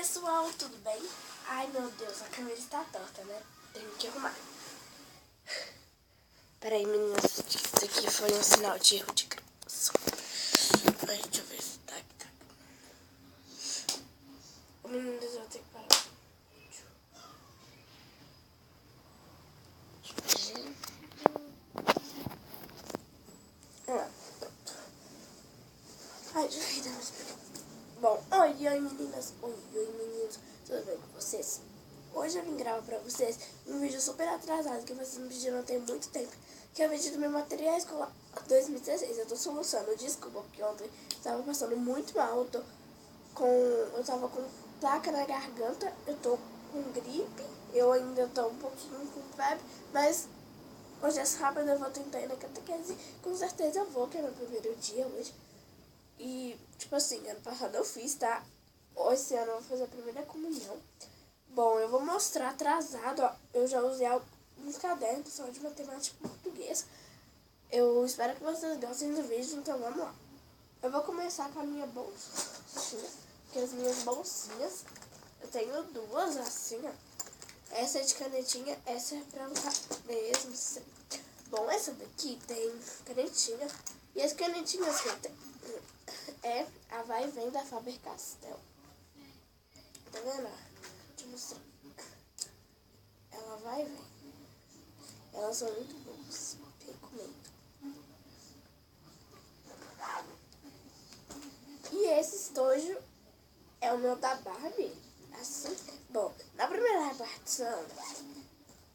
pessoal, tudo bem? Ai meu Deus, a câmera está torta, né? Tenho que arrumar. Peraí, meninas, isso aqui foi um sinal de erro de gravação. Ai, deixa eu ver se tá aqui. Meninas, eu vou ter que parar. Pronto. Ai, já me explicar. Bom, oi meninas, oi meninos, tudo bem com vocês? Hoje eu vim gravar pra vocês um vídeo super atrasado que vocês me pediram tem muito tempo, que é o vídeo do meu material escolar 2016. Eu tô solucionando, desculpa, porque ontem eu tava passando muito mal, eu tava com placa na garganta, eu tô com gripe, eu ainda tô um pouquinho com febre, mas hoje é sábado, eu vou tentar ir na catequese, com certeza eu vou, que é meu primeiro dia hoje. E, tipo assim, ano passado eu fiz, tá? Esse ano eu vou fazer a primeira comunhão. Bom, eu vou mostrar atrasado, ó. Eu já usei alguns cadernos só de matemática e português. Eu espero que vocês gostem do vídeo, então vamos lá. Eu vou começar com a minha bolsinha, que as minhas bolsinhas, eu tenho duas assim, ó. Essa é de canetinha, essa é pra usar mesmo. Bom, essa daqui tem canetinha, e as canetinhas que eu tenho é a Vai e Vem da Faber-Castell. Tá vendo? Deixa eu mostrar. Ela vai e vem. Elas são muito boas. Recomendo. E esse estojo é o meu da Barbie. Assim. Bom, na primeira repartição,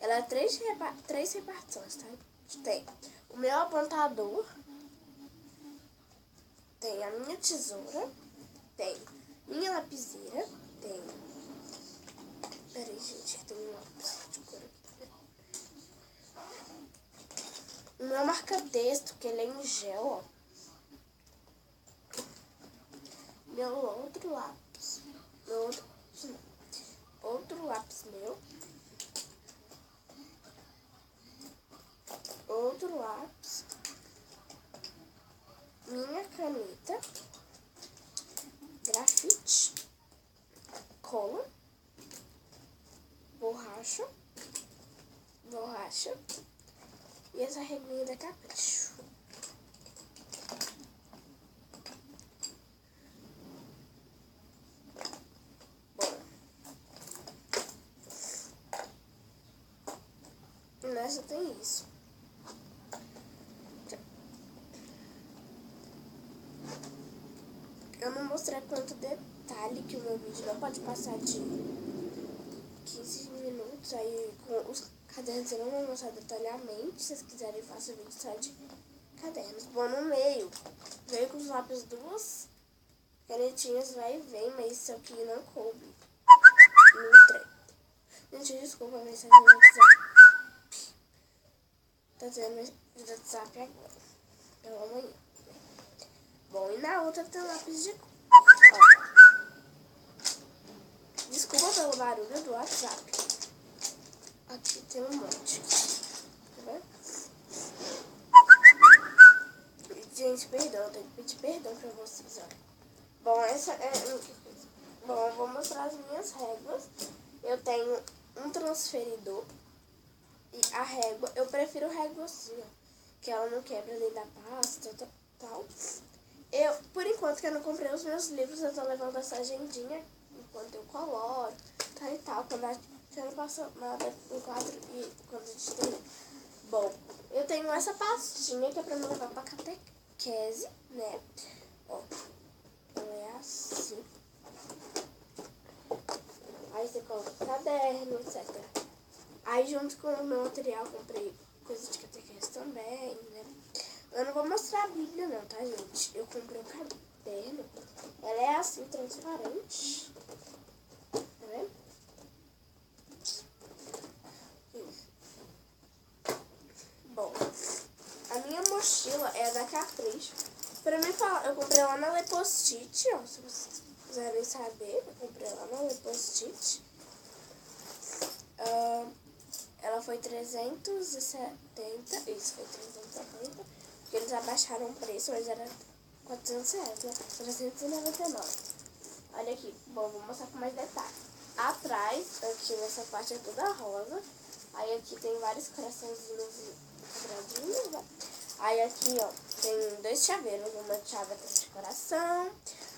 ela é três repartições, tá? Tem o meu apontador, tem a minha tesoura, tem minha lapiseira, tem... Peraí, gente, tem um lápis de cor aqui. O meu marca-texto, que ele é em gel, ó. Meu outro lápis. Outro lápis meu. Outro lápis. Minha caneta. Grafite. Cola. Borracha. E essa reguinha da Capricho. Bom, nessa tem isso. Eu não mostrei quanto detalhe, que o meu vídeo não pode passar de 15 minutos. Aí com os cadernos eu não vou mostrar detalhadamente. Se vocês quiserem, faço vídeo só de cadernos. Bom, no meio veio com os lápis duas canetinhas, vai e vem, mas isso aqui não coube no trem. Gente, desculpa a mensagem no WhatsApp. Tá tendo mensagem no WhatsApp agora, pela manhã. Bom, e na outra tem lápis de cor. Desculpa pelo barulho do WhatsApp. Aqui tem um monte. Tá vendo? Gente, perdão, eu tenho que pedir perdão pra vocês, ó. Bom, essa é... Bom, eu vou mostrar as minhas réguas. Eu tenho um transferidor. E a régua, eu prefiro régua assim, ó, que ela não quebra nem da pasta, tal. Por enquanto que eu não comprei os meus livros, eu tô levando essa agendinha enquanto eu coloro, tá e tal, quando a gente não passa nada no quadro e quando a gente tem. Bom, eu tenho essa pastinha que é pra me levar pra catequese, né? Ó, ela é assim. Aí você coloca o caderno, etc. Aí junto com o meu material comprei coisa de catequese também, né? Eu não vou mostrar a Bíblia não, tá, gente? Eu comprei um caderno. Ela é assim, transparente. Tá vendo? Isso. Bom, a minha mochila é da Capricho. Pra mim falar, eu comprei lá na Lepost-it, ó. Se vocês quiserem saber, eu comprei lá na Lepost-it. Ela foi 370, isso, foi 370, porque eles abaixaram o preço, mas era R$400, né? 399. Olha aqui. Bom, vou mostrar com mais detalhe. Atrás, aqui nessa parte é toda rosa. Aí aqui tem vários coraçãozinhos quadradinhos, né? Aí aqui, ó, tem 2 chaveiros. Uma chave de coração.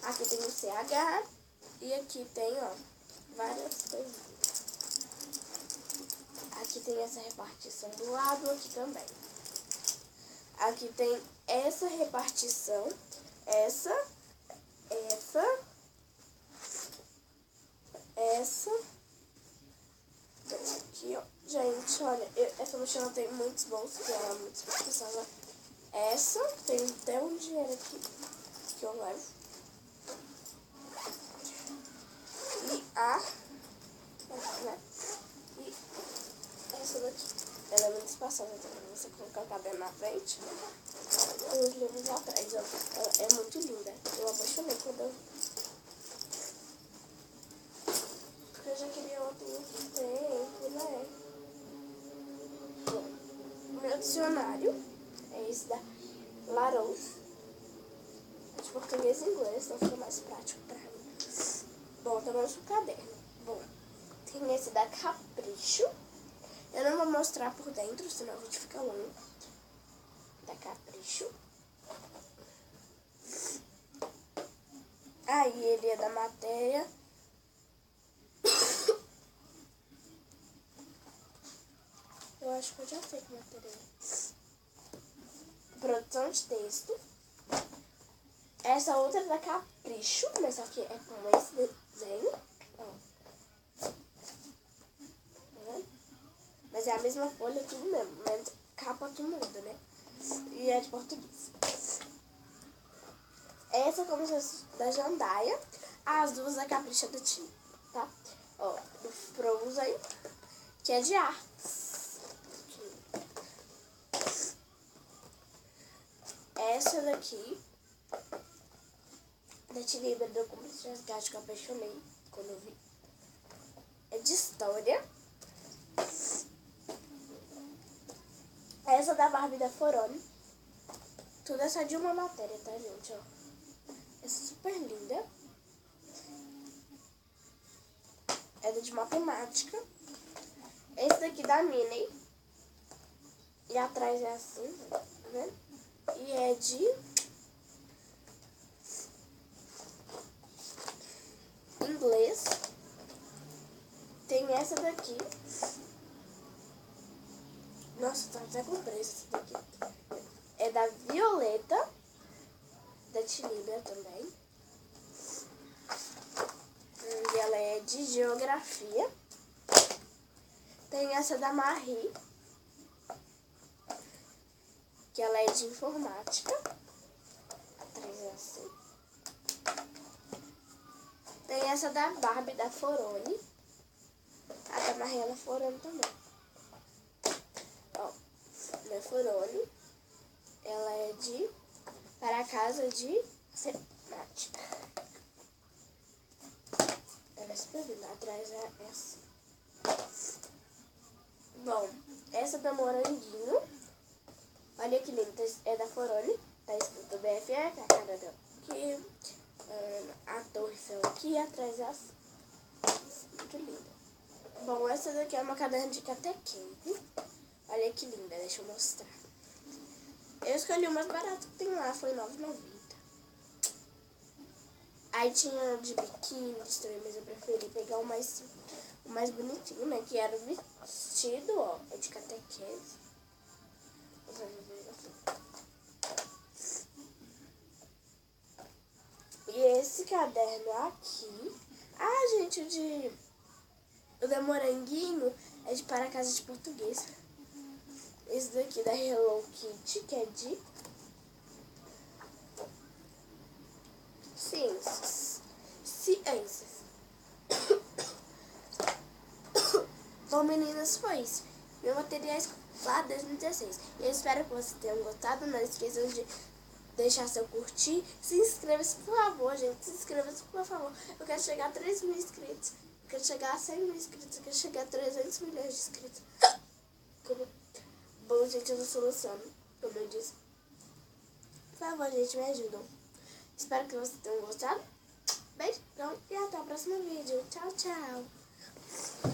Aqui tem o CH. E aqui tem, ó, várias coisinhas. Aqui tem essa repartição do lado, aqui também. Aqui tem essa repartição. Essa. Aqui, ó. Gente, olha, essa mochila tem muitos bolsos, que ela é muito especial. Essa, tem até um dinheiro aqui que eu levo. E né? E essa daqui, ela é muito espaçosa também. Você colocar o cabelo na frente e os livros atrás, ó. Ela é muito linda. Eu apaixonei quando eu vi. Eu já queria outro tempo, né? Bom, meu dicionário é esse da Larousse. É de português e inglês, então fica mais prático pra mim. Bom, também o caderno. Bom, tem esse da Capricho. Eu não vou mostrar por dentro, senão o vídeo fica longo. Da Capricho. Aí ele é da matéria. Eu acho que eu já sei que matéria é. Produção de texto. Essa outra é da Capricho, mas só que é com esse desenho. Ó. Tá vendo? Mas é a mesma folha, tudo mesmo. Mas capa que muda, né? E é de português. Essa é como se fosse da Jandaia. As duas da Capricho é da Tim, tá? Ó, do Frozen, que é de artes. Essa daqui, da Tilibra do Cúmplice de Resgate, que eu apaixonei quando eu vi. É de história. Essa da Barbie da Forone. Tudo é só de uma matéria, tá, gente? Ó. Essa é super linda. Essa é de matemática. Esse daqui da Minnie. E atrás é assim, tá vendo? E é de inglês. Tem essa daqui. Nossa, tá até com preço essa daqui. É da Violeta. Da Tilibra também. E ela é de geografia. Tem essa da Marie, que ela é de informática. Atrás é assim. Tem essa da Barbie da Forone. A da Mariana Forone também. Ó, da Forone. Ela é de para a casa de matemática. Ela é super linda. Atrás é essa. Bom, essa da Moranguinho. Olha que linda. É da Forone. Tá escrito BFF, a cara dela aqui. A torre são aqui. Atrás é assim. Muito linda. Bom, essa daqui é uma caderno de catequese. Olha que linda. Deixa eu mostrar. Eu escolhi o mais barato que tem lá. Foi R$9,90. Aí tinha de biquíni também, mas eu preferi pegar o mais bonitinho, né? Que era o vestido, ó. É de catequese. E esse caderno aqui... Ah, gente, o da Moranguinho é de para casa de português. Esse daqui da Hello Kitty, que é de ciências. Bom, meninas, foi isso. Meu material escolar 2016. Eu espero que vocês tenham gostado. Não esqueçam de deixar seu curtir. Se inscreva-se, por favor, gente. Se inscreva-se, por favor. Eu quero chegar a 3.000 inscritos. Eu quero chegar a 100.000 inscritos. Eu quero chegar a 300 milhões de inscritos. Bom, gente, eu tô solucionando, como eu disse. Por favor, gente, me ajudam. Espero que vocês tenham gostado. Beijão e até o próximo vídeo. Tchau, tchau.